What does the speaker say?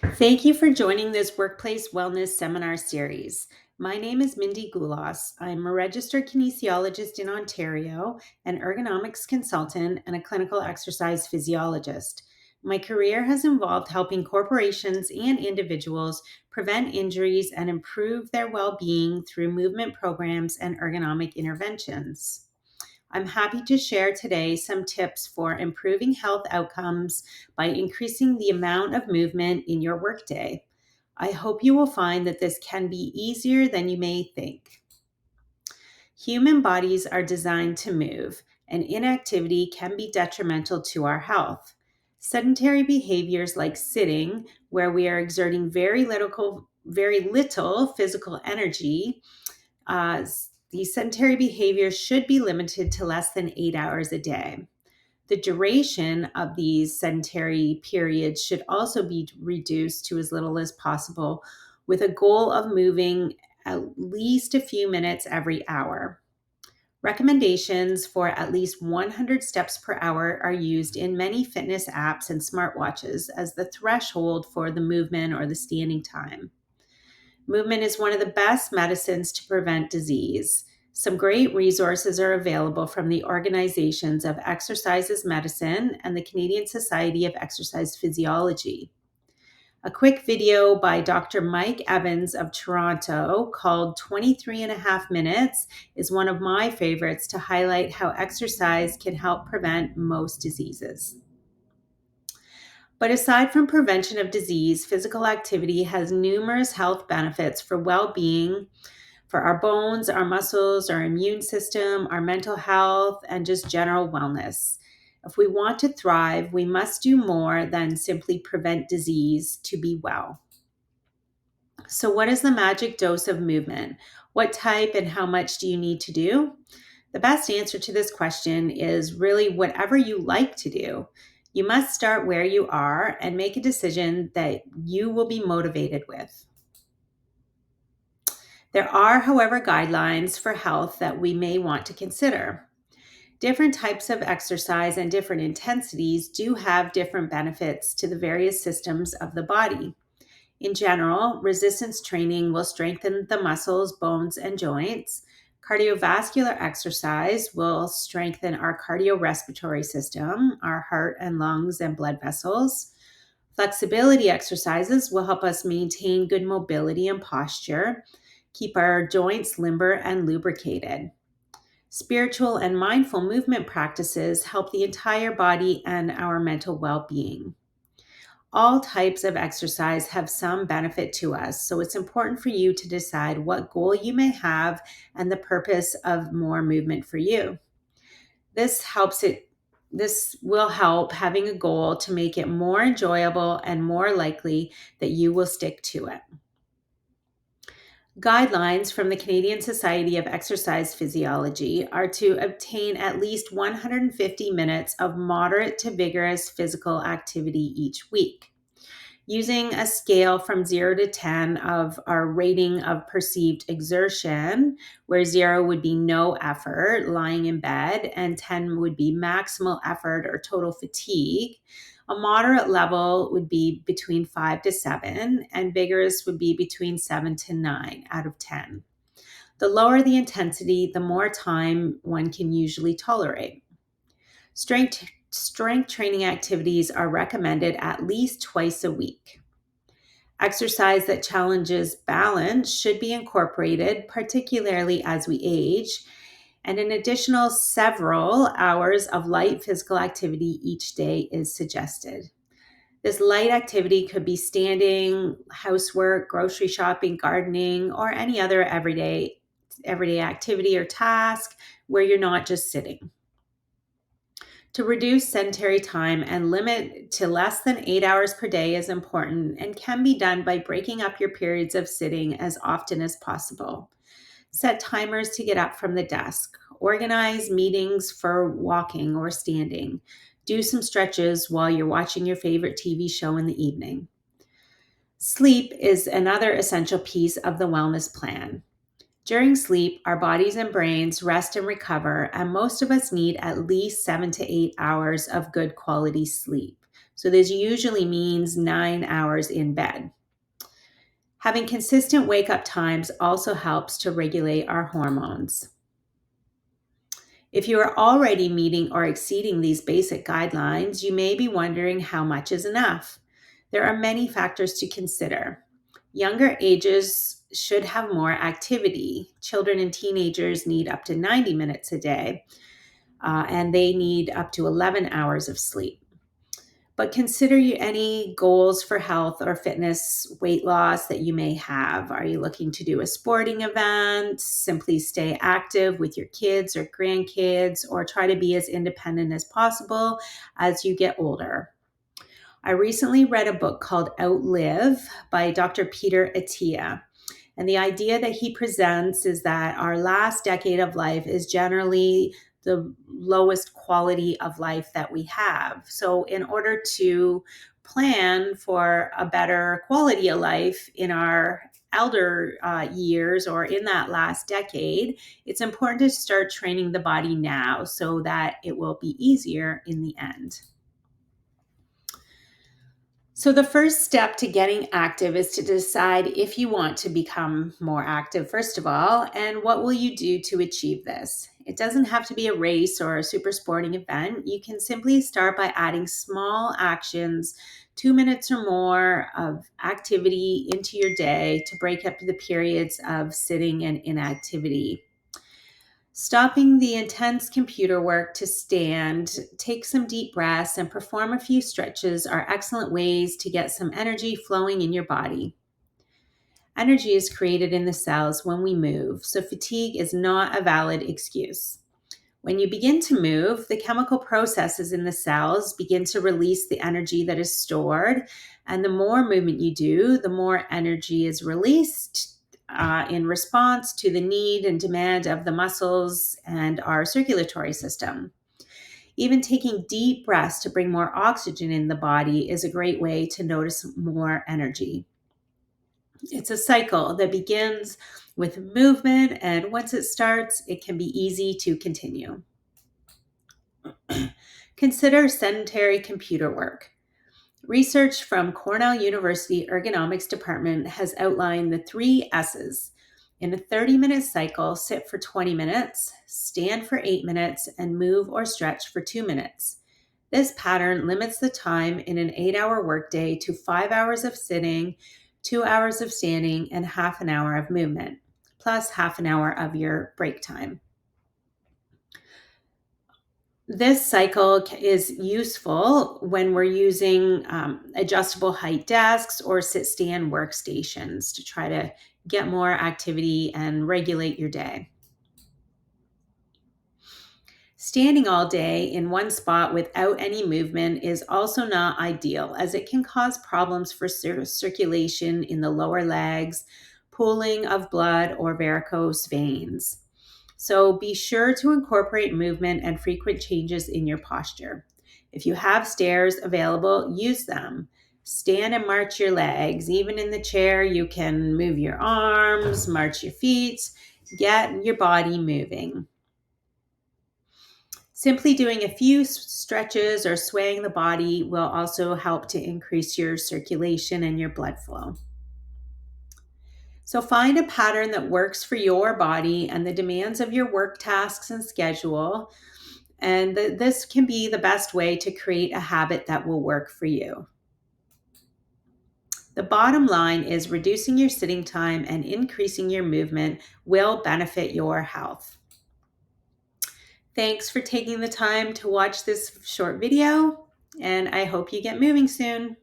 Thank you for joining this Workplace Wellness Seminar Series. My name is Mindy Goulas. I'm a registered kinesiologist in Ontario, an ergonomics consultant, and a clinical exercise physiologist. My career has involved helping corporations and individuals prevent injuries and improve their well being through movement programs and ergonomic interventions. I'm happy to share today some tips for improving health outcomes by increasing the amount of movement in your workday. I hope you will find that this can be easier than you may think. Human bodies are designed to move, and inactivity can be detrimental to our health. Sedentary behaviors like sitting, where we are exerting very little physical energy, uh, these sedentary behaviors should be limited to less than 8 hours a day. The duration of these sedentary periods should also be reduced to as little as possible, with a goal of moving at least a few minutes every hour. Recommendations for at least 100 steps per hour are used in many fitness apps and smartwatches as the threshold for the movement or the standing time. Movement is one of the best medicines to prevent disease. Some great resources are available from the organizations of Exercises Medicine and the Canadian Society of Exercise Physiology. A quick video by Dr. Mike Evans of Toronto called 23 and a half minutes is one of my favorites to highlight how exercise can help prevent most diseases. But aside from prevention of disease, physical activity has numerous health benefits for well being, for our bones, our muscles, our immune system, our mental health, and just general wellness. If we want to thrive, we must do more than simply prevent disease to be well. So, what is the magic dose of movement? What type and how much do you need to do? The best answer to this question is really whatever you like to do. You must start where you are and make a decision that you will be motivated with. There are, however, guidelines for health that we may want to consider. Different types of exercise and different intensities do have different benefits to the various systems of the body. In general, resistance training will strengthen the muscles, bones, and joints. Cardiovascular exercise will strengthen our cardiorespiratory system, our heart and lungs and blood vessels. Flexibility exercises will help us maintain good mobility and posture, keep our joints limber and lubricated. Spiritual and mindful movement practices help the entire body and our mental well being. All types of exercise have some benefit to us, so it's important for you to decide what goal you may have and the purpose of more movement for you. This helps it this will help having a goal to make it more enjoyable and more likely that you will stick to it. Guidelines from the Canadian Society of Exercise Physiology are to obtain at least 150 minutes of moderate to vigorous physical activity each week. Using a scale from 0 to 10 of our rating of perceived exertion, where 0 would be no effort, lying in bed, and 10 would be maximal effort or total fatigue. A moderate level would be between 5 to 7, and vigorous would be between 7 to 9 out of 10. The lower the intensity, the more time one can usually tolerate. Strength training activities are recommended at least twice a week. Exercise that challenges balance should be incorporated, particularly as we age, and an additional several hours of light physical activity each day is suggested. This light activity could be standing, housework, grocery shopping, gardening, or any other everyday activity or task where you're not just sitting. To reduce sedentary time and limit to less than 8 hours per day is important and can be done by breaking up your periods of sitting as often as possible. Set timers to get up from the desk. Organize meetings for walking or standing. Do some stretches while you're watching your favorite TV show in the evening. Sleep is another essential piece of the wellness plan. During sleep, our bodies and brains rest and recover, and most of us need at least 7 to 8 hours of good quality sleep. So this usually means 9 hours in bed. Having consistent wake up times also helps to regulate our hormones. If you are already meeting or exceeding these basic guidelines, you may be wondering how much is enough. There are many factors to consider. Younger ages should have more activity. Children and teenagers need up to 90 minutes a day, and they need up to 11 hours of sleep. But consider any goals for health or fitness, weight loss that you may have. Are you looking to do a sporting event, simply stay active with your kids or grandkids, or try to be as independent as possible as you get older? I recently read a book called Outlive by Dr. Peter Attia. And the idea that he presents is that our last decade of life is generally the lowest quality of life that we have. So, in order to plan for a better quality of life in our elder years or in that last decade, it's important to start training the body now so that it will be easier in the end. So, the first step to getting active is to decide if you want to become more active, first of all, and what will you do to achieve this? It doesn't have to be a race or a super sporting event. You can simply start by adding small actions, 2 minutes or more of activity into your day to break up the periods of sitting and inactivity. Stopping the intense computer work to stand, take some deep breaths, and perform a few stretches are excellent ways to get some energy flowing in your body. Energy is created in the cells when we move, so fatigue is not a valid excuse. When you begin to move, the chemical processes in the cells begin to release the energy that is stored, and the more movement you do, the more energy is released in response to the need and demand of the muscles and our circulatory system. Even taking deep breaths to bring more oxygen in the body is a great way to notice more energy. It's a cycle that begins with movement, and once it starts, it can be easy to continue. Consider sedentary computer work. Research from Cornell University Ergonomics Department has outlined the 3 S's. In a 30-minute cycle, sit for 20 minutes, stand for 8 minutes, and move or stretch for 2 minutes. This pattern limits the time in an 8-hour workday to 5 hours of sitting, 2 hours of standing, and half an hour of movement, plus half an hour of your break time. This cycle is useful when we're using adjustable height desks or sit-stand workstations to try to get more activity and regulate your day. Standing all day in one spot without any movement is also not ideal, as it can cause problems for circulation in the lower legs, pooling of blood, or varicose veins. So be sure to incorporate movement and frequent changes in your posture. If you have stairs available, use them. Stand and march your legs. Even in the chair, you can move your arms, march your feet, get your body moving. Simply doing a few stretches or swaying the body will also help to increase your circulation and your blood flow. So find a pattern that works for your body and the demands of your work tasks and schedule. And this can be the best way to create a habit that will work for you. The bottom line is reducing your sitting time and increasing your movement will benefit your health. Thanks for taking the time to watch this short video, and I hope you get moving soon.